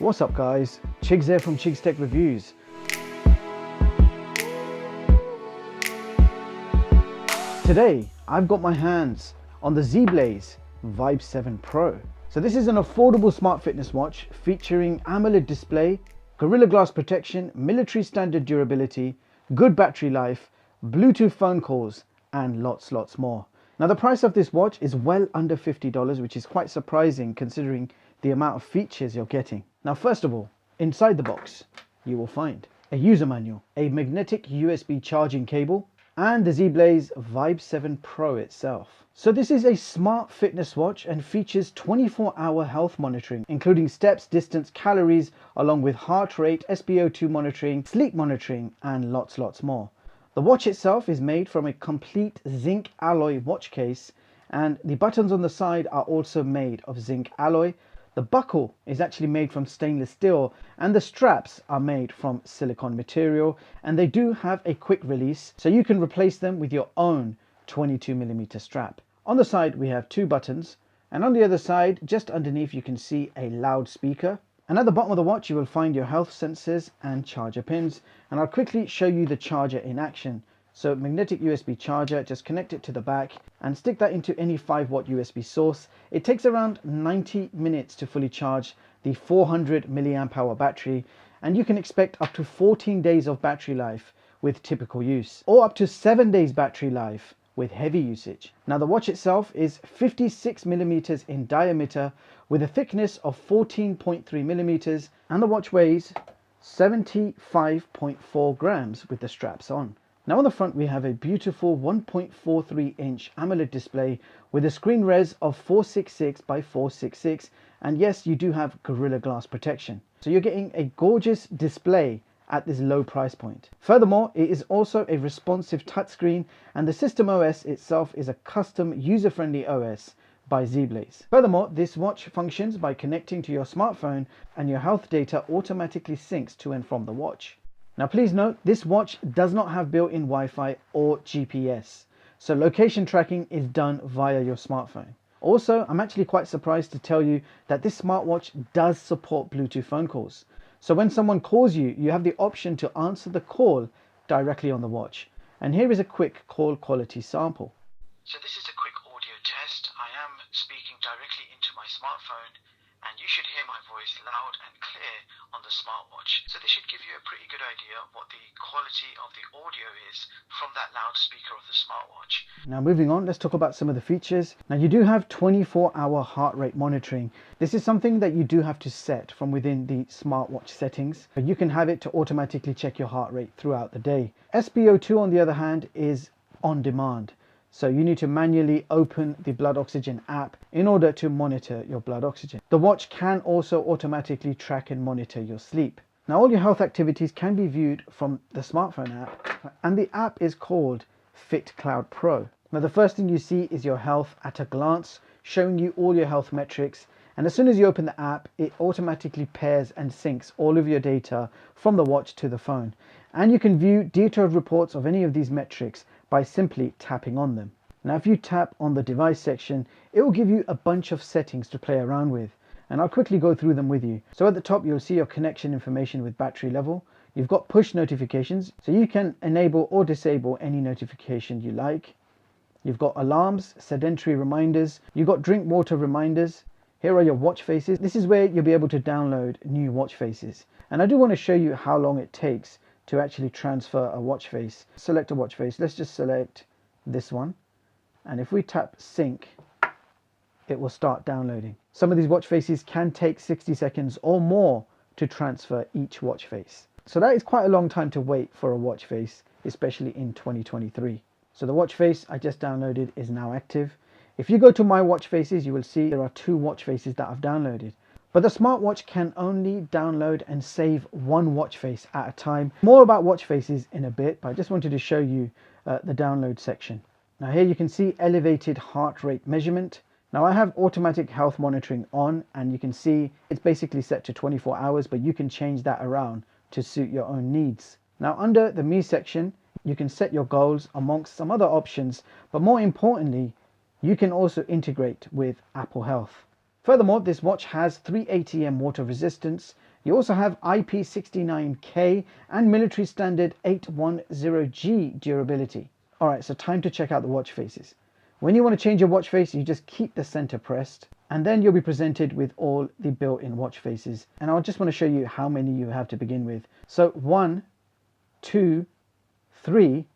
What's up guys, Chigs here from Chigs Tech Reviews. Today I've got my hands on the Zeblaze VIBE 7 Pro. So this is an affordable smart fitness watch featuring AMOLED display, Gorilla Glass protection, military standard durability, good battery life, Bluetooth phone calls and lots more. Now the price of this watch is well under $50, which is quite surprising considering the amount of features you're getting. Now first of all, inside the box you will find a user manual, a magnetic USB charging cable and the Zeblaze VIBE 7 Pro itself. So this is a smart fitness watch and features 24-hour health monitoring, including steps, distance, calories, along with heart rate, SpO2 monitoring, sleep monitoring and lots more. The watch itself is made from a complete zinc alloy watch case, and the buttons on the side are also made of zinc alloy. The buckle is actually made from stainless steel and the straps are made from silicone material, and they do have a quick release so you can replace them with your own 22mm strap. On the side we have two buttons, and on the other side just underneath you can see a loudspeaker, and at the bottom of the watch you will find your health sensors and charger pins, and I'll quickly show you the charger in action. So magnetic USB charger, just connect it to the back and stick that into any 5-watt USB source. It takes around 90 minutes to fully charge the 400 milliamp hour battery, and you can expect up to 14 days of battery life with typical use, or up to 7 days battery life with heavy usage. Now the watch itself is 56mm in diameter with a thickness of 14.3mm, and the watch weighs 75.4 grams with the straps on. Now on the front we have a beautiful 1.43 inch AMOLED display with a screen res of 466 by 466, and yes, you do have Gorilla Glass protection. So you're getting a gorgeous display at this low price point. Furthermore, it is also a responsive touchscreen, and the system OS itself is a custom user-friendly OS by Zeblaze. Furthermore, this watch functions by connecting to your smartphone, and your health data automatically syncs to and from the watch. Now please note, this watch does not have built-in Wi-Fi or GPS, so location tracking is done via your smartphone. Also, I'm actually quite surprised to tell you that this smartwatch does support Bluetooth phone calls. So when someone calls you, you have the option to answer the call directly on the watch. And here is a quick call quality sample. So this is a quick audio test. I am speaking directly into my smartphone, and you should hear my voice loud and clear on the smartwatch. So this should give you a pretty good idea of what the quality of the audio is from that loudspeaker of the smartwatch. Now moving on, let's talk about some of the features. Now you do have 24-hour heart rate monitoring. This is something that you do have to set from within the smartwatch settings. You can have it to automatically check your heart rate throughout the day. SpO2 on the other hand is on demand. So you need to manually open the blood oxygen app in order to monitor your blood oxygen. The watch can also automatically track and monitor your sleep. Now all your health activities can be viewed from the smartphone app, and the app is called Fit Cloud Pro. Now the first thing you see is your health at a glance, showing you all your health metrics, and as soon as you open the app it automatically pairs and syncs all of your data from the watch to the phone, and you can view detailed reports of any of these metrics by simply tapping on them. Now if you tap on the device section, it will give you a bunch of settings to play around with, and I'll quickly go through them with you. So at the top you'll see your connection information with battery level. You've got push notifications, so you can enable or disable any notification you like. You've got alarms, sedentary reminders, you've got drink water reminders. Here are your watch faces. This is where you'll be able to download new watch faces, and I do want to show you how long it takes to actually transfer a watch face. Select a watch face. Let's just select this one, and if we tap sync it will start downloading. Some of these watch faces can take 60 seconds or more to transfer each watch face, so that is quite a long time to wait for a watch face, especially in 2023. So the watch face I just downloaded is now active. If you go to my watch faces, you will see there are 2 watch faces that I've downloaded. But the smartwatch can only download and save 1 watch face at a time. More about watch faces in a bit, but I just wanted to show you the download section. Now here you can see elevated heart rate measurement. Now I have automatic health monitoring on, and you can see it's basically set to 24 hours, but you can change that around to suit your own needs. Now under the Me section, you can set your goals amongst some other options, but more importantly, you can also integrate with Apple Health. Furthermore, this watch has 3 ATM water resistance, You also have IP69K and military standard 810G durability. Alright, so time to check out the watch faces. When you want to change your watch face, you just keep the center pressed, and then you'll be presented with all the built-in watch faces. And I just want to show you how many you have to begin with. So 1, 2, 3,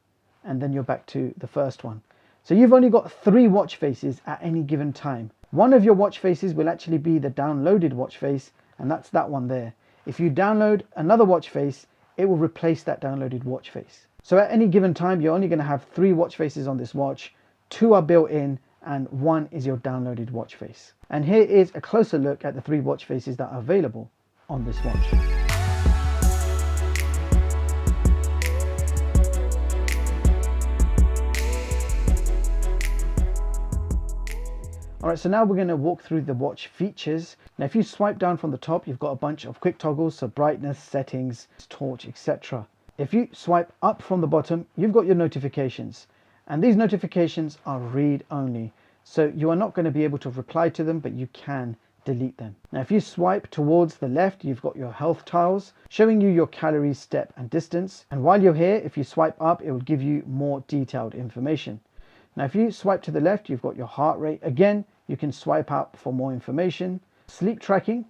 and then you're back to the first one. So you've only got 3 watch faces at any given time. One of your watch faces will actually be the downloaded watch face, and that's that one there. If you download another watch face, it will replace that downloaded watch face. So at any given time, you're only going to have 3 watch faces on this watch. 2 are built in and 1 is your downloaded watch face. And here is a closer look at the 3 watch faces that are available on this watch. Alright, so now we're going to walk through the watch features. Now if you swipe down from the top, you've got a bunch of quick toggles, so brightness, settings, torch, etc. If you swipe up from the bottom, you've got your notifications. And these notifications are read only. So you are not going to be able to reply to them, but you can delete them. Now if you swipe towards the left, you've got your health tiles showing you your calories, step and distance. And while you're here, if you swipe up, it will give you more detailed information. Now if you swipe to the left, you've got your heart rate. Again, you can swipe up for more information. Sleep tracking,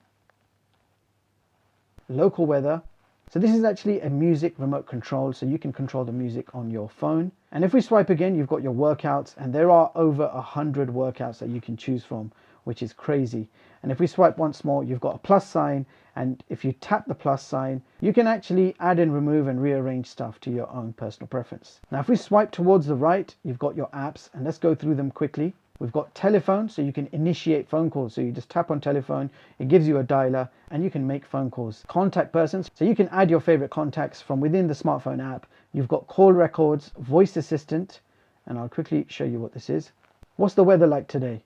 local weather. So this is actually a music remote control, so you can control the music on your phone. And if we swipe again, you've got your workouts, and there are over 100 workouts that you can choose from, which is crazy. And if we swipe once more, you've got a plus sign, and if you tap the plus sign, you can actually add and remove and rearrange stuff to your own personal preference. Now if we swipe towards the right, you've got your apps, and let's go through them quickly. We've got telephone, so you can initiate phone calls. So you just tap on telephone, it gives you a dialer, and you can make phone calls. Contact persons, so you can add your favorite contacts from within the smartphone app. You've got call records, voice assistant, and I'll quickly show you what this is. What's the weather like today?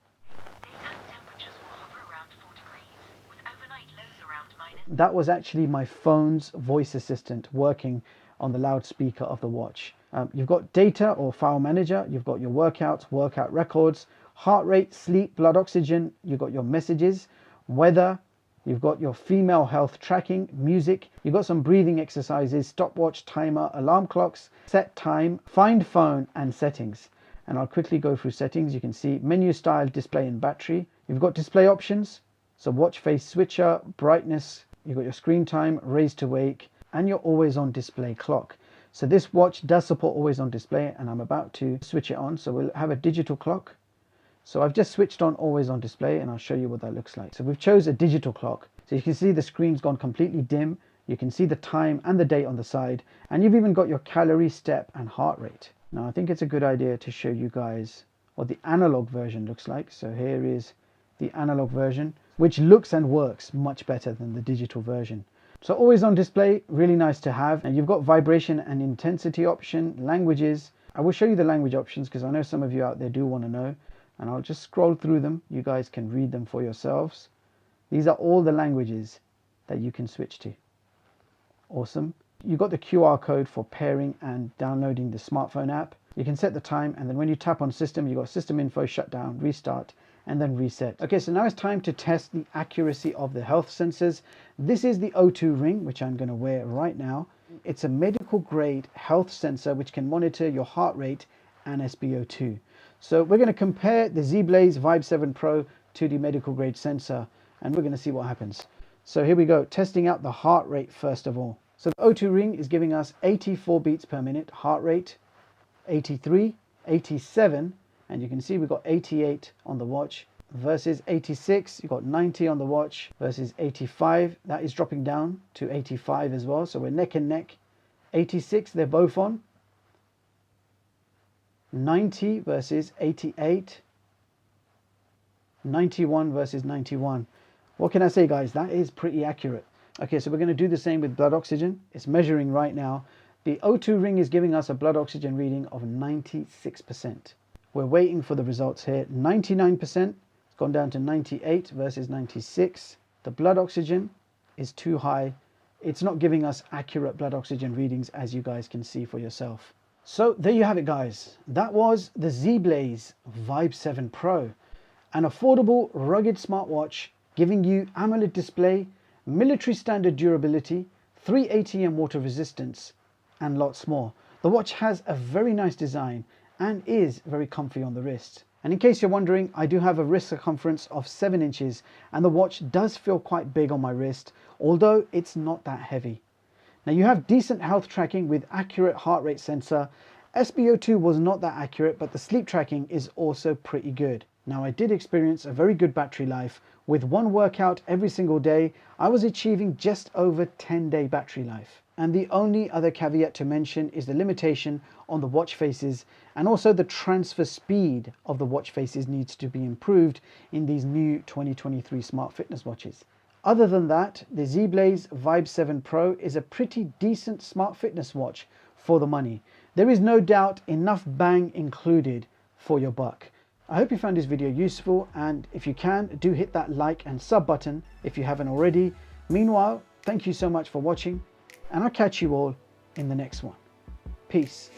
That was actually my phone's voice assistant working on the loudspeaker of the watch. You've got data or file manager, you've got your workouts, workout records, heart rate, sleep, blood oxygen, you've got your messages, weather, you've got your female health tracking, music, you've got some breathing exercises, stopwatch, timer, alarm clocks, set time, find phone and settings. And I'll quickly go through settings. You can see menu style, display and battery. You've got display options, so watch face switcher, brightness, you've got your screen time, raise to wake, and your always on display clock. So this watch does support always on display, and I'm about to switch it on. So we'll have a digital clock. So I've just switched on always on display, and I'll show you what that looks like. So we've chose a digital clock. So you can see the screen's gone completely dim. You can see the time and the date on the side, and you've even got your calorie, step and heart rate. Now I think it's a good idea to show you guys what the analog version looks like. So here is the analog version, which looks and works much better than the digital version. So always on display, really nice to have. And you've got vibration and intensity option, languages. I will show you the language options because I know some of you out there do want to know. And I'll just scroll through them. You guys can read them for yourselves. These are all the languages that you can switch to. Awesome. You've got the QR code for pairing and downloading the smartphone app. You can set the time, and then when you tap on system, you've got system info, shutdown, restart, and then reset. Okay, so now it's time to test the accuracy of the health sensors. This is the O2 ring, which I'm going to wear right now. It's a medical grade health sensor which can monitor your heart rate and SpO2. So we're going to compare the Zeblaze VIBE 7 Pro to the medical grade sensor, and we're going to see what happens. So here we go, testing out the heart rate first of all. So the O2 ring is giving us 84 beats per minute, heart rate 83, 87, and you can see we've got 88 on the watch versus 86. You've got 90 on the watch versus 85. That is dropping down to 85 as well. So we're neck and neck. 86, they're both on. 90 versus 88. 91 versus 91. What can I say, guys? That is pretty accurate. Okay, so we're going to do the same with blood oxygen. It's measuring right now. The O2 ring is giving us a blood oxygen reading of 96%. We're waiting for the results here. 99%, it's gone down to 98 versus 96. The blood oxygen is too high. It's not giving us accurate blood oxygen readings, as you guys can see for yourself. So there you have it, guys. That was the Zeblaze VIBE 7 Pro, an affordable, rugged smartwatch giving you AMOLED display, military standard durability, 3 ATM water resistance, and lots more. The watch has a very nice design and is very comfy on the wrist. And in case you're wondering, I do have a wrist circumference of 7 inches and the watch does feel quite big on my wrist, although it's not that heavy. Now you have decent health tracking with accurate heart rate sensor. SpO2 was not that accurate, but the sleep tracking is also pretty good. Now I did experience a very good battery life. With one workout every single day, I was achieving just over 10-day battery life. And the only other caveat to mention is the limitation on the watch faces, and also the transfer speed of the watch faces needs to be improved in these new 2023 smart fitness watches. Other than that, the Zeblaze VIBE 7 Pro is a pretty decent smart fitness watch for the money. There is no doubt enough bang included for your buck. I hope you found this video useful, and if you can, do hit that like and sub button if you haven't already. Meanwhile, thank you so much for watching, and I'll catch you all in the next one. Peace.